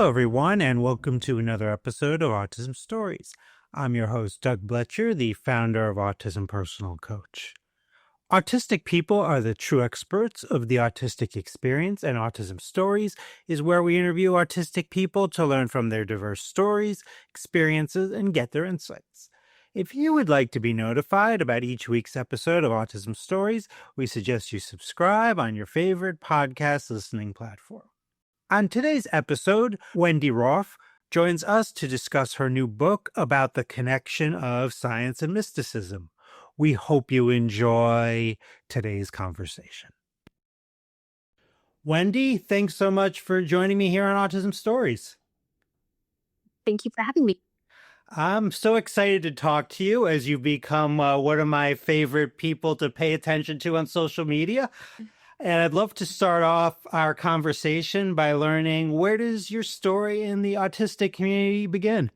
Hello, everyone, and welcome to another episode of Autism Stories. I'm your host, Doug Bletcher, the founder of Autism Personal Coach. Autistic people are the true experts of the autistic experience, and Autism Stories is where we interview autistic people to learn from their diverse stories, experiences, and get their insights. If you would like to be notified about each week's episode of Autism Stories, we suggest you subscribe on your favorite podcast listening platform. On today's episode, Wendy Roff joins us to discuss her new book about the connection of science and mysticism. We hope you enjoy today's conversation. Wendy, thanks so much for joining me here on Autism Stories. Thank you for having me. I'm so excited to talk to you as you've become one of my favorite people to pay attention to on social media. And I'd love to start off our conversation by learning, where does your story in the autistic community begin?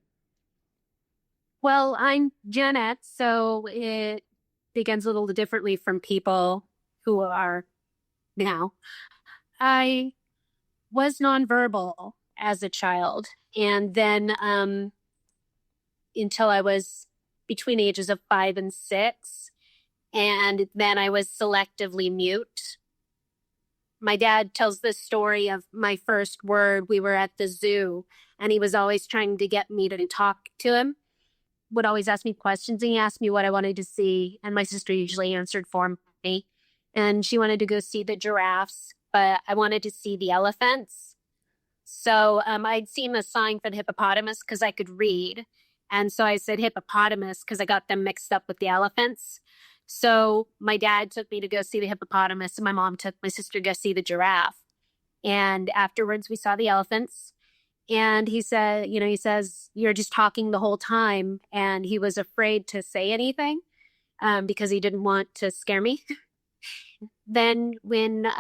Well, I'm Gen X, so it begins a little differently from people who are now. I was nonverbal as a child, and then until I was between the ages of 5 and 6, and then I was selectively mute. My dad tells this story of my first word. We were at the zoo, and he was always trying to get me to talk to him. Would always ask me questions, and he asked me what I wanted to see, and my sister usually answered for me. And she wanted to go see the giraffes, but I wanted to see the elephants. So I'd seen the sign for the hippopotamus because I could read. And so I said hippopotamus because I got them mixed up with the elephants. So my dad took me to go see the hippopotamus, and my mom took my sister to go see the giraffe. And afterwards, we saw the elephants. And he said, he says, you're just talking the whole time. And he was afraid to say anything because he didn't want to scare me. Then when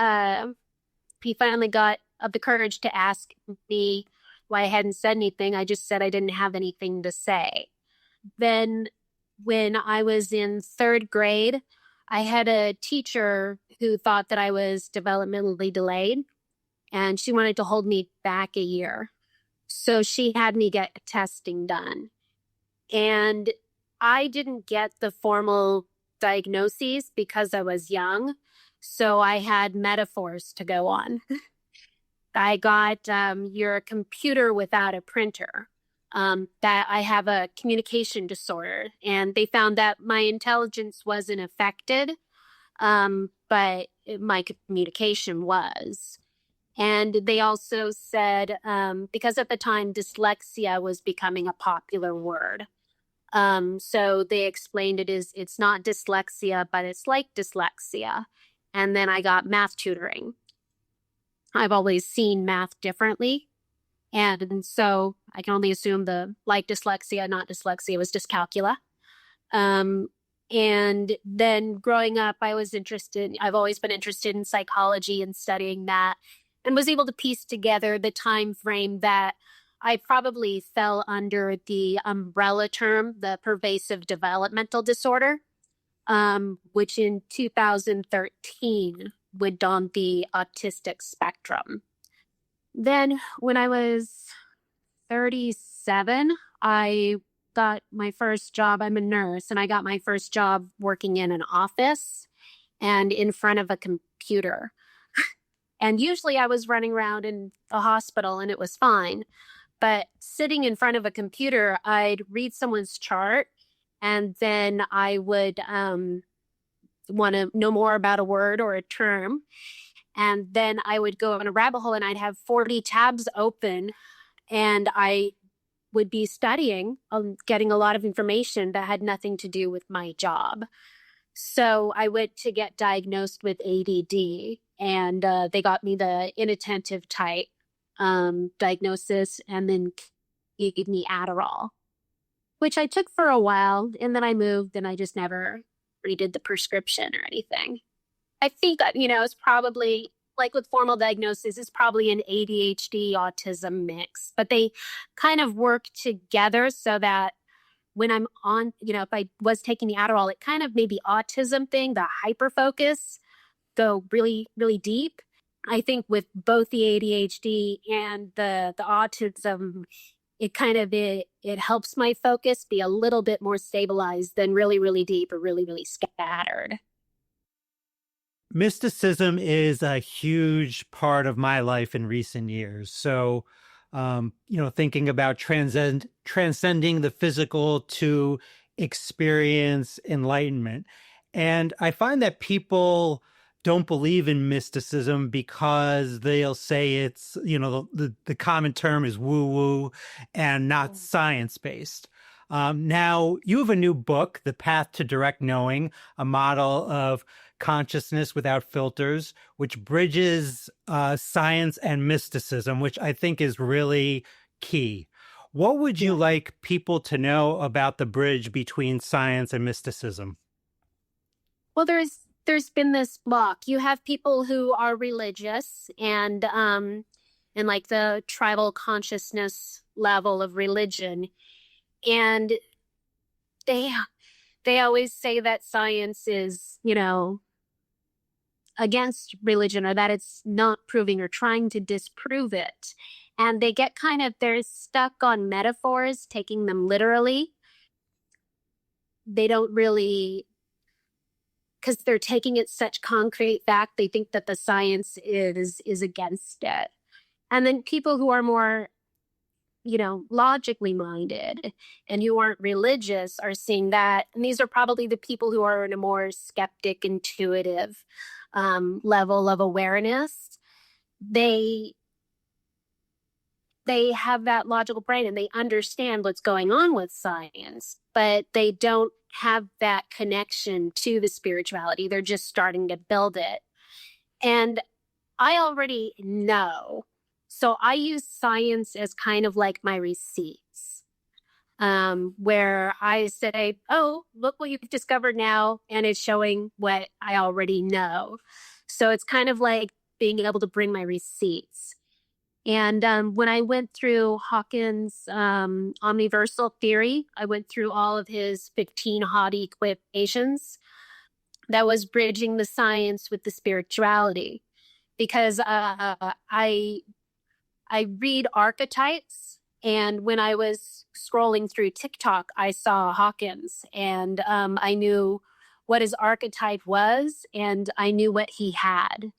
he finally got up the courage to ask me why I hadn't said anything, I just said I didn't have anything to say. Then when I was in 3rd grade, I had a teacher who thought that I was developmentally delayed, and she wanted to hold me back a year. So she had me get testing done. And I didn't get the formal diagnoses because I was young. So I had metaphors to go on. I got you're a computer without a printer, that I have a communication disorder. And they found that my intelligence wasn't affected, but my communication was. And they also said, because at the time dyslexia was becoming a popular word. So they explained it's not dyslexia, but it's like dyslexia. And then I got math tutoring. I've always seen math differently. And so I can only assume the like dyslexia, not dyslexia, was dyscalculia. And then growing up, I've always been interested in psychology and studying that, and was able to piece together the time frame that I probably fell under the umbrella term, the pervasive developmental disorder, which in 2013 would on the autistic spectrum. Then when I was 37, I got my first job. I'm a nurse, and I got my first job working in an office and in front of a computer. And usually I was running around in the hospital and it was fine. But sitting in front of a computer, I'd read someone's chart, and then I would want to know more about a word or a term. And then I would go on a rabbit hole, and I'd have 40 tabs open, and I would be studying, getting a lot of information that had nothing to do with my job. So I went to get diagnosed with ADD, and they got me the inattentive type diagnosis, and then gave me Adderall, which I took for a while, and then I moved, and I just never redid the prescription or anything. I think, it's probably, like with formal diagnosis, it's probably an ADHD autism mix, but they kind of work together so that when I'm on, if I was taking the Adderall, it kind of made the autism thing, the hyper focus, go really, really deep. I think with both the ADHD and the autism, it helps my focus be a little bit more stabilized than really, really deep or really, really scattered. Mysticism is a huge part of my life in recent years. So, thinking about transcending the physical to experience enlightenment. And I find that people don't believe in mysticism because they'll say it's, the common term is woo woo and not science based. Now, you have a new book, The Path to Direct Knowing, a model of consciousness without filters, which bridges science and mysticism, which I think is really key. What would you Yeah. like people to know about the bridge between science and mysticism? Well, there's been this block. You have people who are religious and like the tribal consciousness level of religion, and they they always say that science is, against religion or that it's not proving or trying to disprove it. And they get they're stuck on metaphors, taking them literally. They don't really, because they're taking it such concrete fact, they think that the science is against it. And then people who are more, logically minded and who aren't religious are seeing that. And these are probably the people who are in a more skeptic, intuitive level of awareness. They they have that logical brain and they understand what's going on with science, but they don't have that connection to the spirituality. They're just starting to build it. And I already know. So I use science as kind of like my receipts, where I say, oh, look what you've discovered now. And it's showing what I already know. So it's kind of like being able to bring my receipts. And when I went through Hawkins' omniversal theory, I went through all of his 15 hot equations that was bridging the science with the spirituality. Because I read archetypes, and when I was scrolling through TikTok, I saw Hawkins, and I knew what his archetype was, and I knew what he had.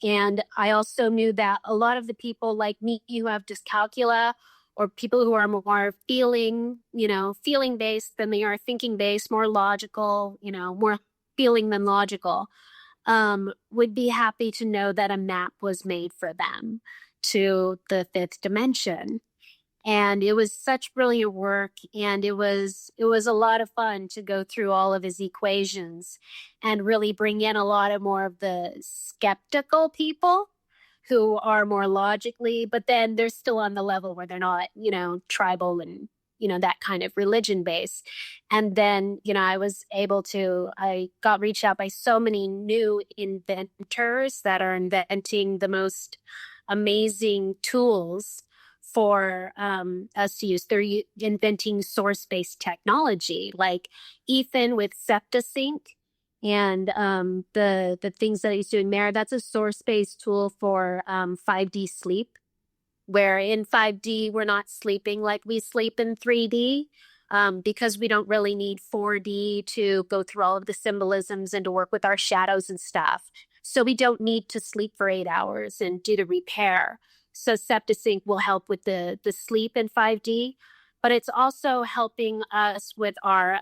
And I also knew that a lot of the people like me who have dyscalculia or people who are more feeling based than they are thinking based, more logical, more feeling than logical, would be happy to know that a map was made for them to the fifth dimension. And it was such brilliant work, and it was a lot of fun to go through all of his equations and really bring in a lot of more of the skeptical people who are more logically, but then they're still on the level where they're not, tribal and that kind of religion base. And then I got reached out by so many new inventors that are inventing the most amazing tools for us to use. They're inventing source-based technology, like Ethan with SeptaSync, and the things that he's doing there. That's a source-based tool for 5D sleep, where in 5D we're not sleeping like we sleep in 3D. Because we don't really need 4D to go through all of the symbolisms and to work with our shadows and stuff. So we don't need to sleep for 8 hours and do the repair. So SeptaSync will help with the sleep in 5D, but it's also helping us with our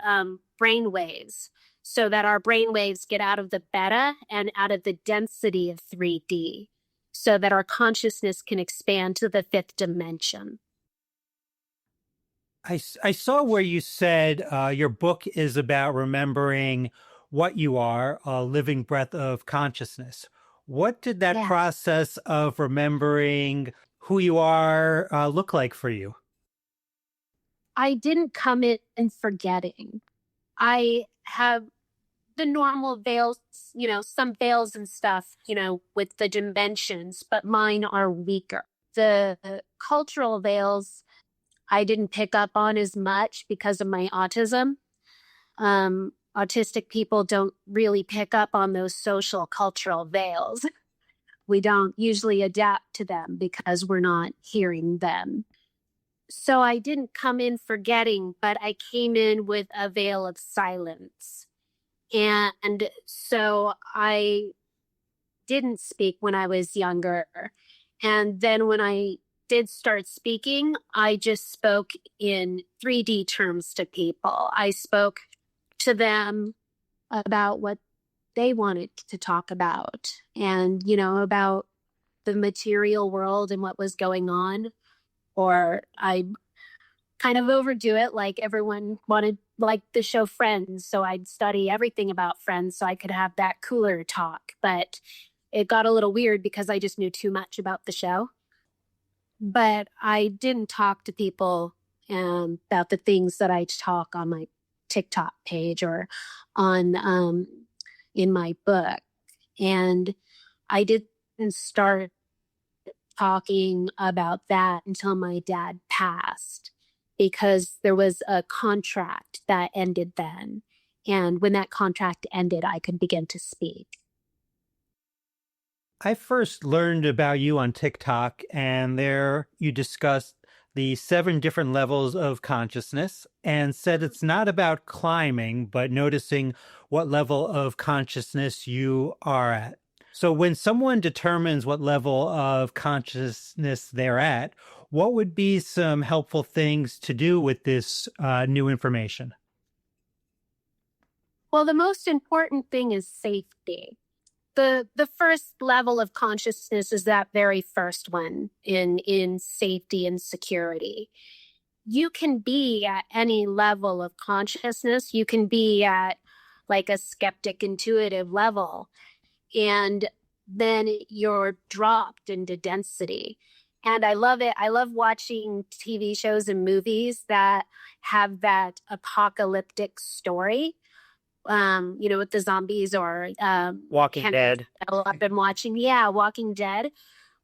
brain waves so that our brain waves get out of the beta and out of the density of 3D so that our consciousness can expand to the fifth dimension. I saw where you said your book is about remembering what you are, a living breath of consciousness. What did that Yeah. process of remembering who you are look like for you? I didn't come in forgetting. I have the normal veils, some veils and stuff, with the dimensions, but mine are weaker. The cultural veils I didn't pick up on as much because of my autism. Autistic people don't really pick up on those social cultural veils. We don't usually adapt to them because we're not hearing them. So I didn't come in forgetting, but I came in with a veil of silence. And so I didn't speak when I was younger. And then when I did start speaking, I just spoke in 3D terms to people. I spoke to them about what they wanted to talk about and, about the material world and what was going on. Or I kind of overdo it, like everyone wanted, like the show Friends. So I'd study everything about Friends so I could have that cooler talk. But it got a little weird because I just knew too much about the show. But I didn't talk to people about the things that I talk on my TikTok page or on in my book. And I didn't start talking about that until my dad passed because there was a contract that ended then. And when that contract ended, I could begin to speak. I first learned about you on TikTok, and there you discussed the 7 different levels of consciousness and said it's not about climbing, but noticing what level of consciousness you are at. So, when someone determines what level of consciousness they're at, what would be some helpful things to do with this new information? Well, the most important thing is safety. The first level of consciousness is that very first one in safety and security. You can be at any level of consciousness. You can be at like a skeptic intuitive level, and then you're dropped into density. And I love it. I love watching TV shows and movies that have that apocalyptic story, with the zombies or Walking Dead. I've been watching, yeah, Walking Dead,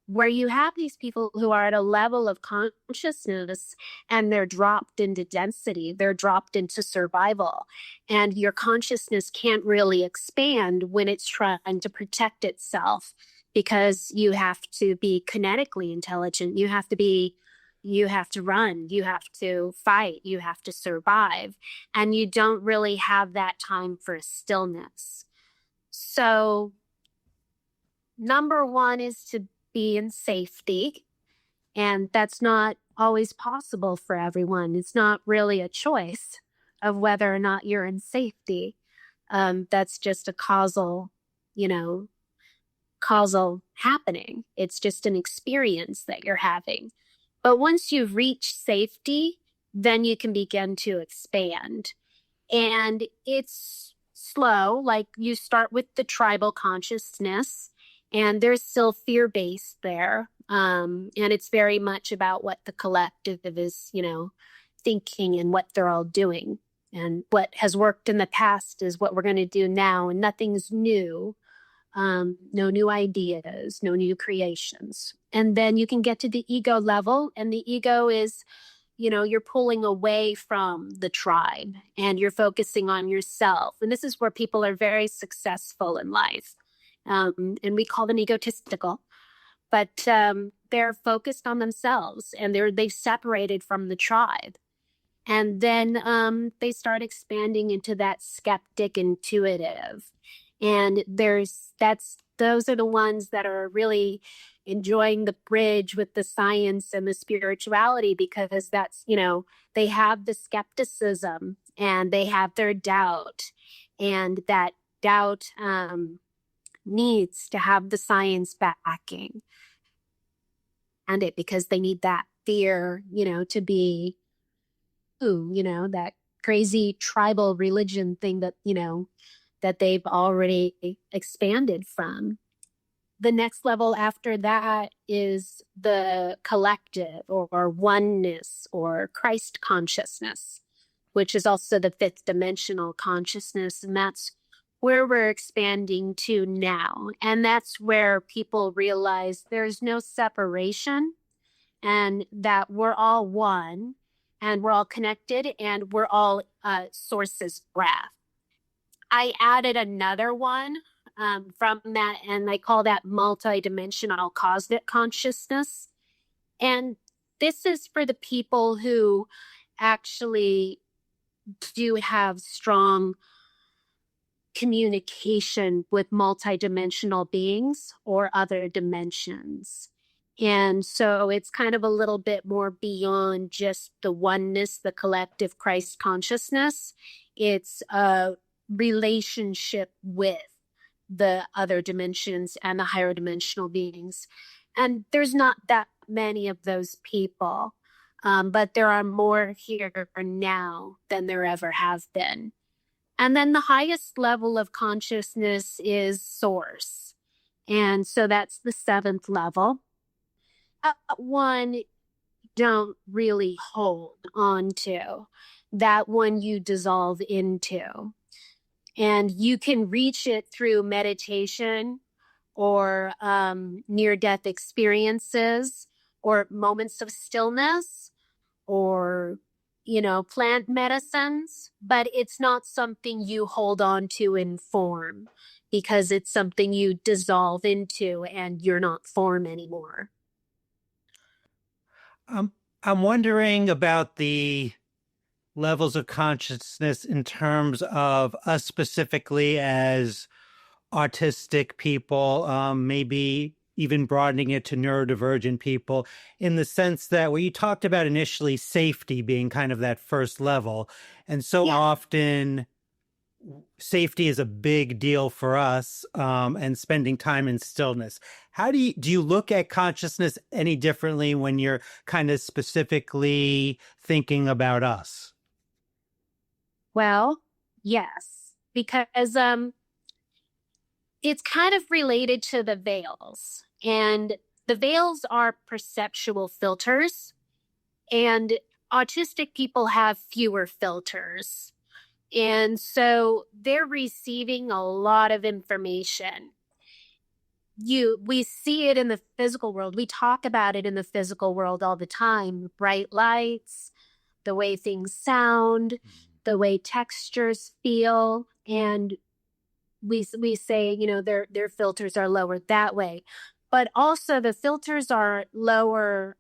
where you have these people who are at a level of consciousness and they're dropped into density, they're dropped into survival. And your consciousness can't really expand when it's trying to protect itself because you have to be kinetically intelligent. You have to run, you have to fight, you have to survive. And you don't really have that time for stillness. So, number one is to be in safety. And that's not always possible for everyone. It's not really a choice of whether or not you're in safety. That's just a causal happening. It's just an experience that you're having. But once you've reached safety, then you can begin to expand. And it's slow, like you start with the tribal consciousness, and there's still fear based there. And it's very much about what the collective is, thinking and what they're all doing. And what has worked in the past is what we're going to do now, and nothing's new. No new ideas, no new creations. And then you can get to the ego level, and the ego is, you're pulling away from the tribe and you're focusing on yourself. And this is where people are very successful in life. And we call them egotistical, but they're focused on themselves and they've separated from the tribe. And then they start expanding into that skeptic intuitive. And those are the ones that are really enjoying the bridge with the science and the spirituality, because that's, they have the skepticism and they have their doubt. And that doubt needs to have the science backing. And because they need that fear, to be, that crazy tribal religion thing that, that they've already expanded from. The next level after that is the collective or oneness or Christ consciousness, which is also the 5th dimensional consciousness. And that's where we're expanding to now. And that's where people realize there's no separation and that we're all one and we're all connected and we're all source's breath. I added another one from that, and I call that multidimensional cosmic consciousness. And this is for the people who actually do have strong communication with multidimensional beings or other dimensions. And so it's kind of a little bit more beyond just the oneness, the collective Christ consciousness. It's a relationship with the other dimensions and the higher dimensional beings. And there's not that many of those people, but there are more here now than there ever have been. And then the highest level of consciousness is source. And so that's the seventh level. That one don't really hold on to. That one you dissolve into. And you can reach it through meditation or near-death experiences or moments of stillness or plant medicines, but it's not something you hold on to in form because it's something you dissolve into and you're not form anymore. I'm wondering about the levels of consciousness in terms of us specifically as autistic people, maybe even broadening it to neurodivergent people, in the sense that what you talked about initially, safety being kind of that first level. And so often safety is a big deal for us, and spending time in stillness. How do you look at consciousness any differently when you're kind of specifically thinking about us? Well, yes, because it's kind of related to the veils. And the veils are perceptual filters, and autistic people have fewer filters. And so they're receiving a lot of information. We see it in the physical world. We talk about it in the physical world all the time. Bright lights, the way things sound, the way textures feel, and we say, their filters are lower that way. But also the filters are lower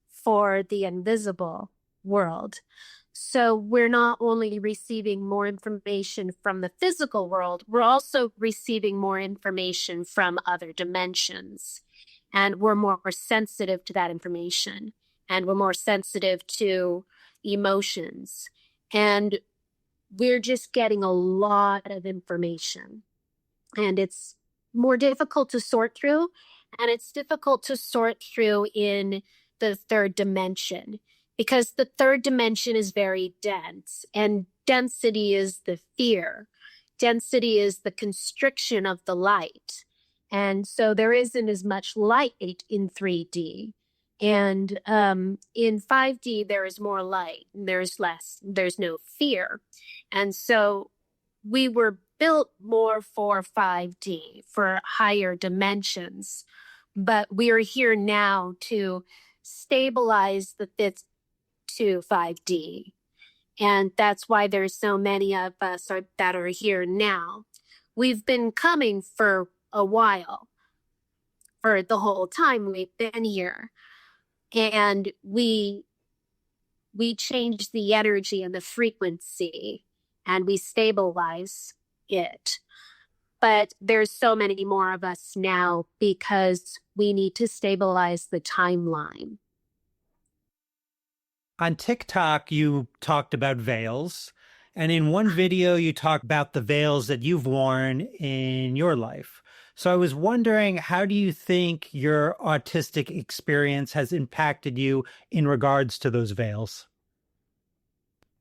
for the invisible world. So we're not only receiving more information from the physical world, we're also receiving more information from other dimensions. And we're more sensitive to that information. And we're more sensitive to emotions. And we're just getting a lot of information. And it's more difficult to sort through. And it's difficult to sort through in the third dimension because the third dimension is very dense, and density is the fear. Density is the constriction of the light. And so there isn't as much light in 3D. And in 5D, there is more light, and there's no fear. And so we were built more for 5D, for higher dimensions, but we are here now to stabilize the fifth to 5D. And that's why there's so many of us that are here now. We've been coming for a while, for the whole time we've been here. And we change the energy and the frequency, and we stabilize it. But there's so many more of us now because we need to stabilize the timeline. On TikTok, you talked about veils. And in one video, you talked about the veils that you've worn in your life. So I was wondering, how do you think your autistic experience has impacted you in regards to those veils?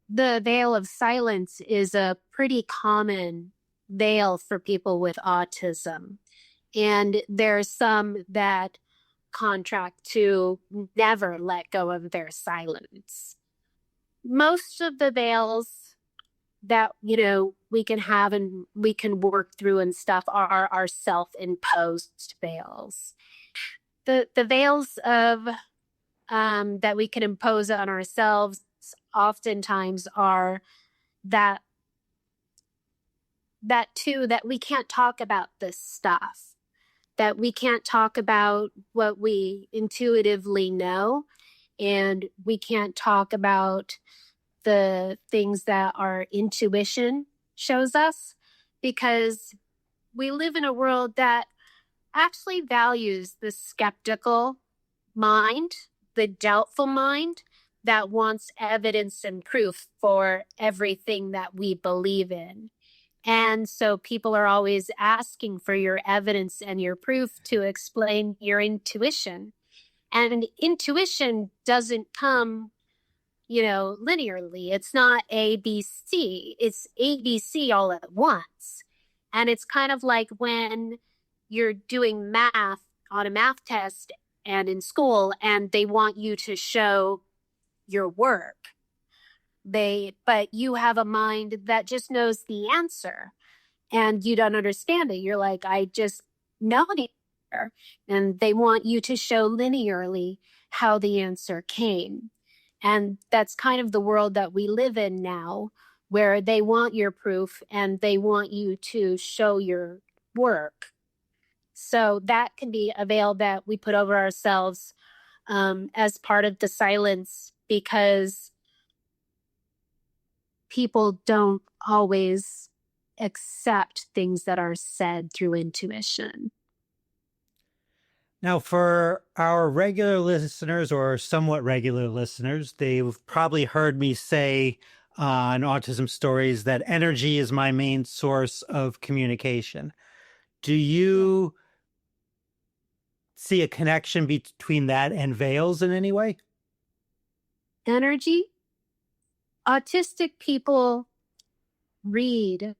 The veil of silence is a pretty common veil for people with autism. And there are some that contract to never let go of their silence. Most of the veils that, we can have and we can work through and stuff are our self-imposed veils. The veils of that we can impose on ourselves oftentimes are that that too, that we can't talk about this stuff, that we can't talk about what we intuitively know, and we can't talk about the things that our intuition shows us, because we live in a world that actually values the skeptical mind, the doubtful mind that wants evidence and proof for everything that we believe in. And so people are always asking for your evidence and your proof to explain your intuition. And intuition doesn't come, linearly. It's not ABC, it's ABC all at once. And it's kind of like when you're doing math on a math test and in school, and they want you to show your work. But you have a mind that just knows the answer and you don't understand it. You're like, I just know the answer. And they want you to show linearly how the answer came. And that's kind of the world that we live in now, where they want your proof and they want you to show your work. So that can be a veil that we put over ourselves as part of the silence, because people don't always accept things that are said through intuition. Now, for our regular listeners or somewhat regular listeners, they've probably heard me say on Autism Stories that energy is my main source of communication. Do you see a connection between that and veils in any way? Energy? Autistic people read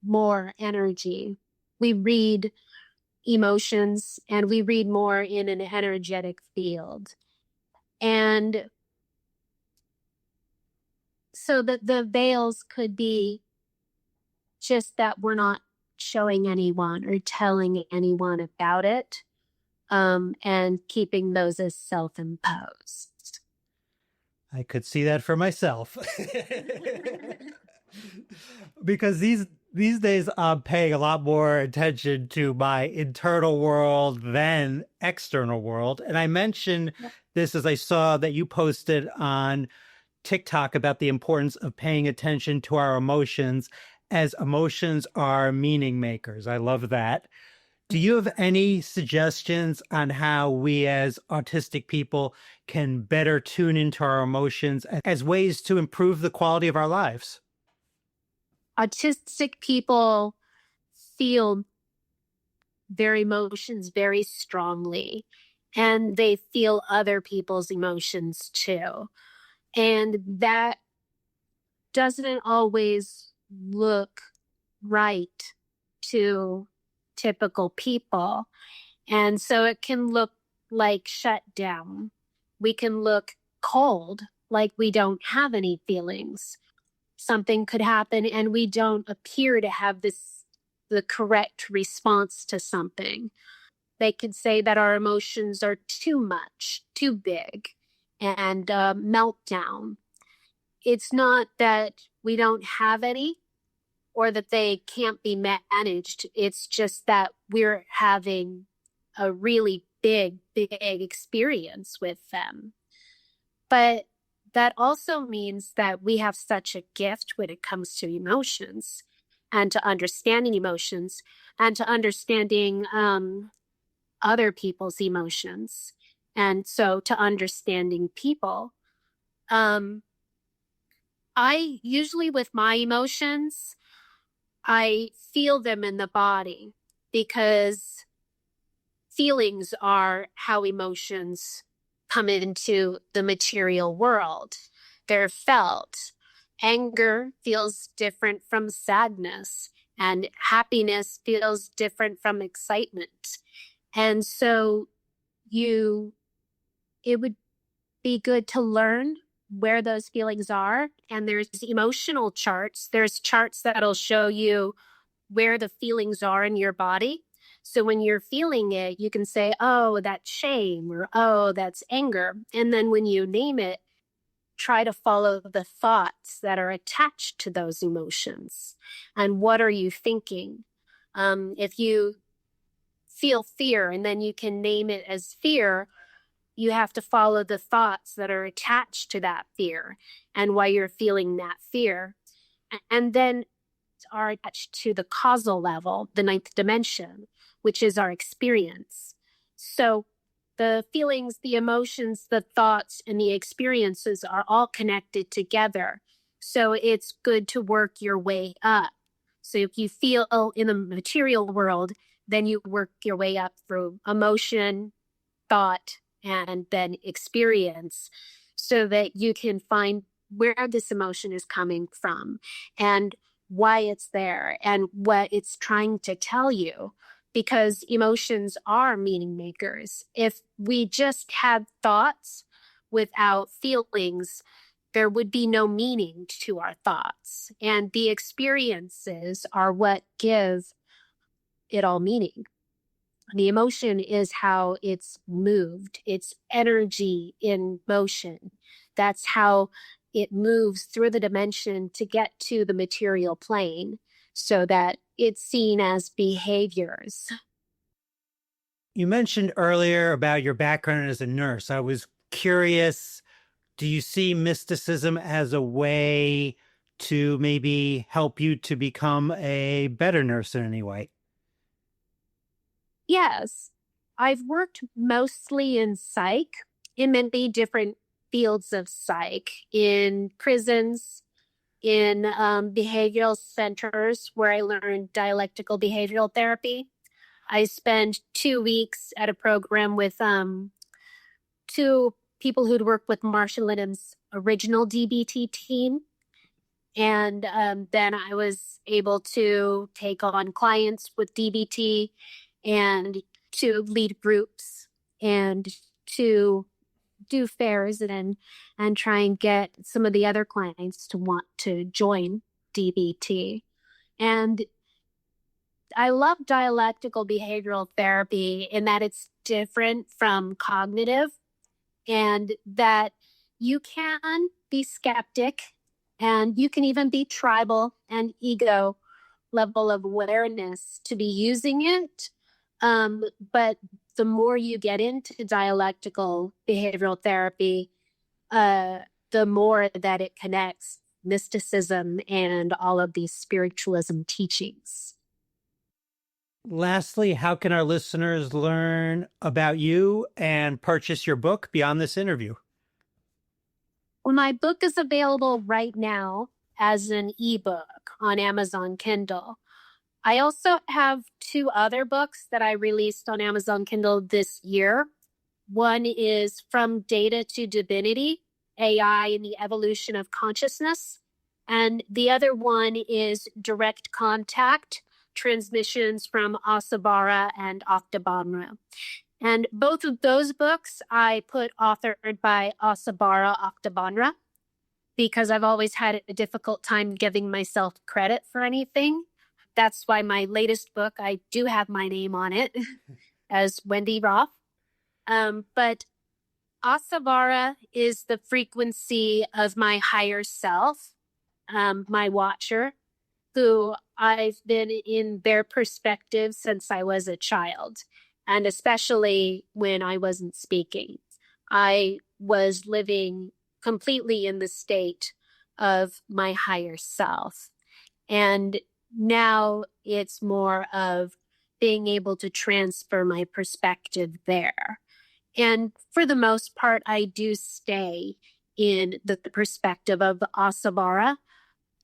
more energy. We read emotions and we read more in an energetic field. And so the veils could be just that we're not showing anyone or telling anyone about it, and keeping those as self-imposed. I could see that for myself. Because these days I'm paying a lot more attention to my internal world than external world. And I mentioned this as I saw that you posted on TikTok about the importance of paying attention to our emotions, as emotions are meaning makers. I love that. Do you have any suggestions on how we as autistic people can better tune into our emotions as ways to improve the quality of our lives? Autistic people feel their emotions very strongly, and they feel other people's emotions too. And that doesn't always look right to typical people. And so it can look like shut down. We can look cold, like we don't have any feelings. Something could happen and we don't appear to have the correct response to something. They could say that our emotions are too much, too big, and meltdown. It's not that we don't have any or that they can't be managed. It's just that we're having a really big experience with them. But that also means that we have such a gift when it comes to emotions and to understanding emotions and to understanding other people's emotions. And so to understanding people. I usually, with my emotions, I feel them in the body, because feelings are how emotions come into the material world. They're felt. Anger feels different from sadness, and happiness feels different from excitement. And so it would be good to learn where those feelings are. And there's emotional charts. There's charts that'll show you where the feelings are in your body. So when you're feeling it, you can say, oh, that's shame, or oh, that's anger. And then when you name it, try to follow the thoughts that are attached to those emotions. And what are you thinking? If you feel fear and then you can name it as fear, you have to follow the thoughts that are attached to that fear and why you're feeling that fear. And then are attached to the causal level, the ninth dimension, which is our experience. So the feelings, the emotions, the thoughts, and the experiences are all connected together. So it's good to work your way up. So if you feel in the material world, then you work your way up through emotion, thought, and then experience so that you can find where this emotion is coming from and why it's there and what it's trying to tell you, because emotions are meaning makers. If we just had thoughts without feelings, there would be no meaning to our thoughts. And the experiences are what give it all meaning. The emotion is how it's moved. It's energy in motion. That's how it moves through the dimension to get to the material plane so that it's seen as behaviors. You mentioned earlier about your background as a nurse. I was curious, do you see mysticism as a way to maybe help you to become a better nurse in any way? Yes, I've worked mostly in psych, in many different fields of psych, in prisons, in behavioral centers where I learned dialectical behavioral therapy. I spent 2 weeks at a program with two people who'd worked with Marsha Linham's original DBT team. And then I was able to take on clients with DBT and to lead groups and to do fairs and try and get some of the other clients to want to join DBT. And I love dialectical behavioral therapy in that it's different from cognitive and that you can be skeptic and you can even be tribal and ego level of awareness to be using it. But the more you get into dialectical behavioral therapy, the more that it connects mysticism and all of these spiritualism teachings. Lastly, how can our listeners learn about you and purchase your book beyond this interview? Well, my book is available right now as an ebook on Amazon Kindle. I also have 2 other books that I released on Amazon Kindle this year. One is From Data to Divinity, AI and the Evolution of Consciousness. And the other one is Direct Contact, Transmissions from Asabara and Octobanra. And both of those books I put authored by Asabara Octobanra because I've always had a difficult time giving myself credit for anything. That's why my latest book, I do have my name on it as Wendy Roff. But Asabara is the frequency of my higher self, my watcher, who I've been in their perspective since I was a child, and especially when I wasn't speaking. I was living completely in the state of my higher self. And now it's more of being able to transfer my perspective there. And for the most part, I do stay in the perspective of Asabara,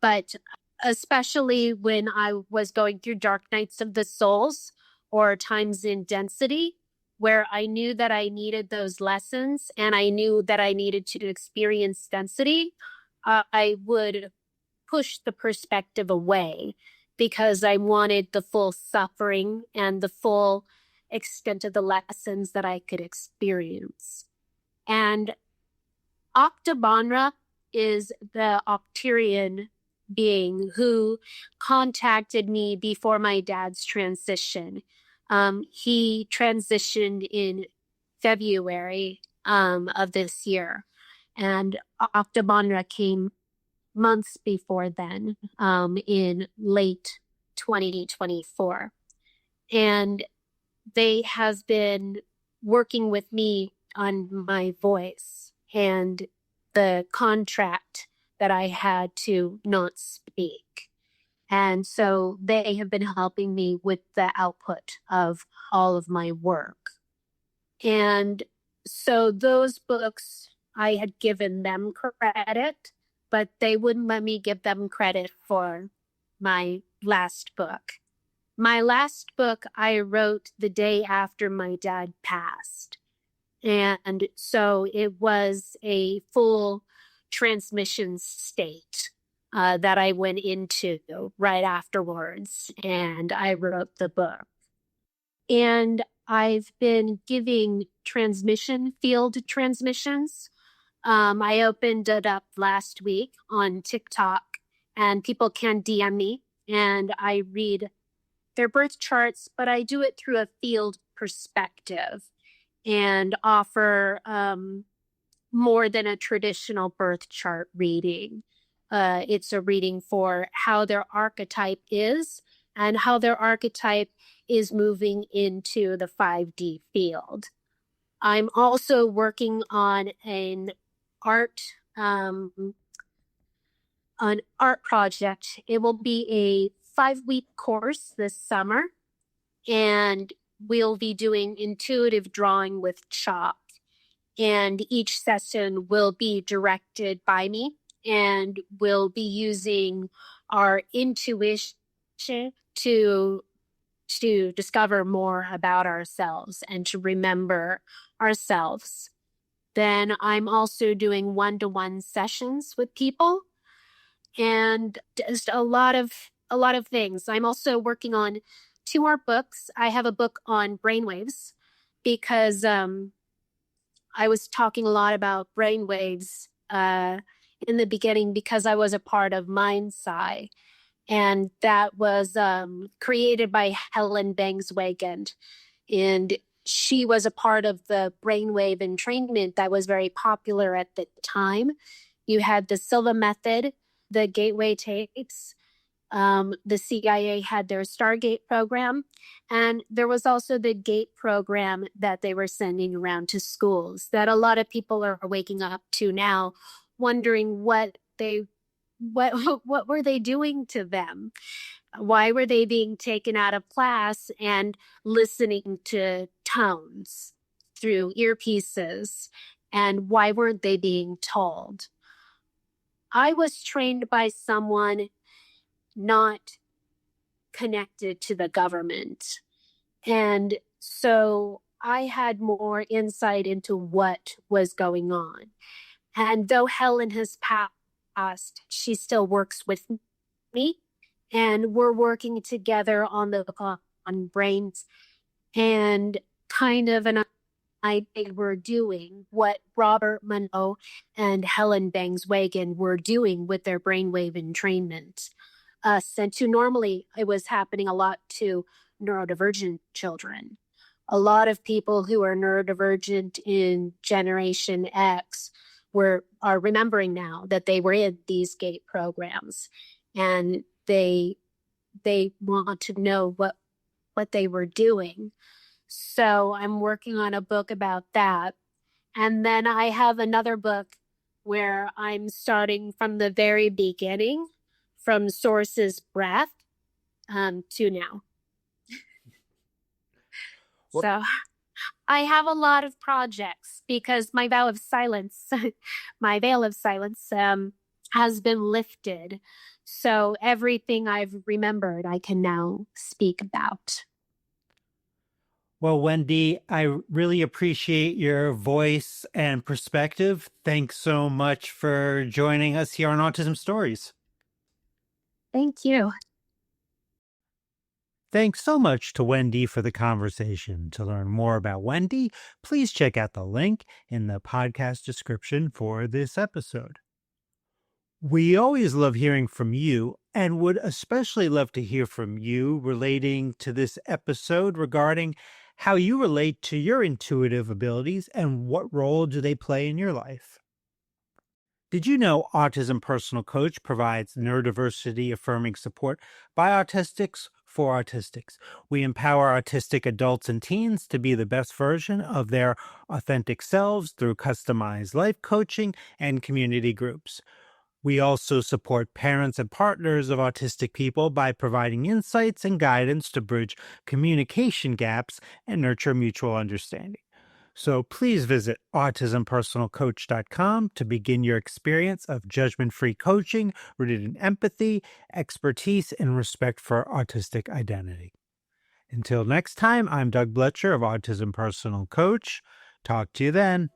but especially when I was going through dark nights of the souls or times in density, where I knew that I needed those lessons and I knew that I needed to experience density, I would push the perspective away because I wanted the full suffering and the full extent of the lessons that I could experience. And Octobanra is the Octarian being who contacted me before my dad's transition. He transitioned in February of this year. And Octobonra came months before then, in late 2024. And they have been working with me on my voice and the contract that I had to not speak. And so they have been helping me with the output of all of my work. And so those books, I had given them credit, but they wouldn't let me give them credit for my last book. My last book I wrote the day after my dad passed. And so it was a full transmission state that I went into right afterwards. And I wrote the book. And I've been giving transmission field transmissions. I opened it up last week on TikTok, and people can DM me, and I read their birth charts, but I do it through a field perspective and offer more than a traditional birth chart reading. It's a reading for how their archetype is and how their archetype is moving into the 5D field. I'm also working on an art project. It will be a 5-week course this summer, and we'll be doing intuitive drawing with chalk. And each session will be directed by me, and we'll be using our intuition to discover more about ourselves and to remember ourselves. Then I'm also doing one-to-one sessions with people, and just a lot of things. I'm also working on 2 more books. I have a book on brainwaves because I was talking a lot about brainwaves in the beginning because I was a part of MindSci, and that was created by Helen Bangs-Wagand. And she was a part of the brainwave entrainment that was very popular at the time. You had the Silva method, the gateway tapes. The CIA had their Stargate program, and there was also the GATE program that they were sending around to schools that a lot of people are waking up to now, wondering what were they doing to them? Why were they being taken out of class and listening to tones through earpieces? And why weren't they being told? I was trained by someone not connected to the government. And so I had more insight into what was going on. And though Helen has passed, she still works with me, and we're working together on the on brains, and kind of an idea we're doing what Robert Monroe and Helen Bangs-Wagand were doing with their brainwave entrainment. And to normally, it was happening a lot to neurodivergent children. A lot of people who are neurodivergent in Generation X are remembering now that they were in these GATE programs, and they want to know what they were doing. So I'm working on a book about that. And then I have another book where I'm starting from the very beginning, from Source's breath to now. So I have a lot of projects because my veil of silence has been lifted. So everything I've remembered, I can now speak about. Well, Wendy, I really appreciate your voice and perspective. Thanks so much for joining us here on Autism Stories. Thank you. Thanks so much to Wendy for the conversation. To learn more about Wendy, please check out the link in the podcast description for this episode. We always love hearing from you and would especially love to hear from you relating to this episode regarding how you relate to your intuitive abilities and what role do they play in your life. Did you know Autism Personal Coach provides neurodiversity affirming support by autistics for autistics? We empower autistic adults and teens to be the best version of their authentic selves through customized life coaching and community groups. We also support parents and partners of autistic people by providing insights and guidance to bridge communication gaps and nurture mutual understanding. So please visit autismpersonalcoach.com to begin your experience of judgment free coaching rooted in empathy, expertise, and respect for autistic identity. Until next time, I'm Doug Bletcher of Autism Personal Coach. Talk to you then.